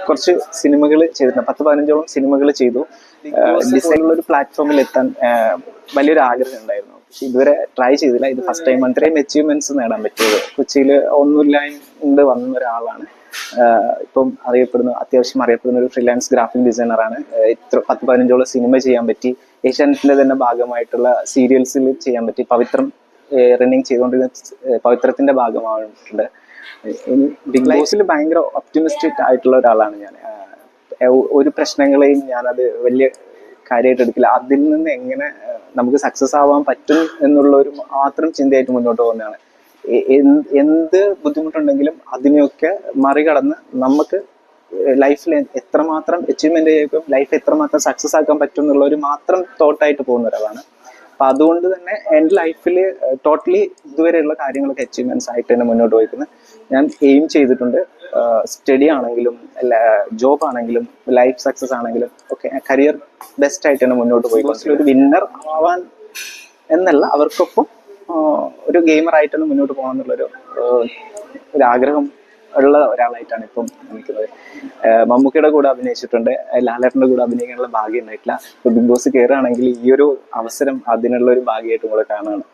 കുറച്ച് സിനിമകൾ ചെയ്തിട്ടുണ്ട്, 10-15ഓളം സിനിമകൾ ചെയ്തു. ഡിസൈനുള്ള ഒരു പ്ലാറ്റ്ഫോമിൽ എത്താൻ വലിയൊരു ആഗ്രഹം ഉണ്ടായിരുന്നു. പക്ഷെ ഇതുവരെ ട്രൈ ചെയ്തില്ല. ഇത് ഫസ്റ്റ് ടൈം അത്രയും അച്ചീവ്മെന്റ്സ് നേടാൻ പറ്റിയത്. കൊച്ചിയിൽ ഒന്നുമില്ലാണ്ട് വന്ന ഒരാളാണ്. ഇപ്പം അത്യാവശ്യം അറിയപ്പെടുന്ന ഒരു ഫ്രീലാൻസ് ഗ്രാഫിക് ഡിസൈനറാണ്. ഇത്ര 10-15ഓളം സിനിമ ചെയ്യാൻ പറ്റി. ഏഷ്യാനെറ്റിലെ തന്നെ ഭാഗമായിട്ടുള്ള സീരിയൽസിൽ ചെയ്യാൻ പറ്റി. പവിത്രം റണ്ണിങ് ചെയ്തുകൊണ്ടിരുന്ന പവിത്രത്തിന്റെ ഭാഗമായിട്ടുണ്ട്. ബിഗ് ബോസിൽ ഭയങ്കര ഒപ്റ്റിമിസ്റ്റിക് ആയിട്ടുള്ള ഒരാളാണ് ഞാൻ. ഒരു പ്രശ്നങ്ങളെയും ഞാനത് വലിയ കാര്യമായിട്ട് എടുക്കില്ല. അതിൽ നിന്ന് എങ്ങനെ നമുക്ക് സക്സസ് ആവാൻ പറ്റും എന്നുള്ള ഒരു മാത്രം ചിന്തയായിട്ട് മുന്നോട്ട് പോകുന്നതാണ്. എന്ത് ബുദ്ധിമുട്ടുണ്ടെങ്കിലും അതിനെയൊക്കെ മറികടന്ന് നമുക്ക് ലൈഫിൽ എത്രമാത്രം അച്ചീവ്മെന്റ് ചെയ്യുമ്പോൾ ലൈഫ് എത്രമാത്രം സക്സസ് ആക്കാൻ പറ്റും എന്നുള്ള ഒരു മാത്രം തോട്ടായിട്ട് പോകുന്ന ഒരാളാണ്. അപ്പൊ അതുകൊണ്ട് തന്നെ എൻ്റെ ലൈഫിൽ ടോട്ടലി ഇതുവരെയുള്ള കാര്യങ്ങളൊക്കെ അച്ചീവ്മെന്റ്സ് ആയിട്ട് തന്നെ മുന്നോട്ട് പോയിരിക്കുന്നത്. ഞാൻ എയിം ചെയ്തിട്ടുണ്ട്. സ്റ്റഡി ആണെങ്കിലും ജോബ് ആണെങ്കിലും ലൈഫ് സക്സസ് ആണെങ്കിലും ഒക്കെ കരിയർ ബെസ്റ്റ് ആയിട്ട് തന്നെ മുന്നോട്ട് പോയി. ഒരു വിന്നർ ആവാൻ എന്നല്ല, അവർക്കൊപ്പം ഒരു ഗെയിമർ ആയിട്ട് തന്നെ മുന്നോട്ട് പോകണം എന്നുള്ളൊരു ആഗ്രഹം ഉള്ള ഒരാളായിട്ടാണ് ഇപ്പം നിൽക്കുന്നത്. മമ്മൂക്കയുടെ കൂടെ അഭിനയിച്ചിട്ടുണ്ട്, ലാലേട്ടൻ്റെ കൂടെ അഭിനയിക്കാനുള്ള ഭാഗ്യം ഉണ്ടായിട്ടില്ല. ഇപ്പൊ ബിഗ് ബോസ് കയറുകയാണെങ്കിൽ ഈ ഒരു അവസരം അതിനുള്ള ഒരു ഭാഗ്യമായിട്ട് നമ്മൾ കാണുകയാണ്.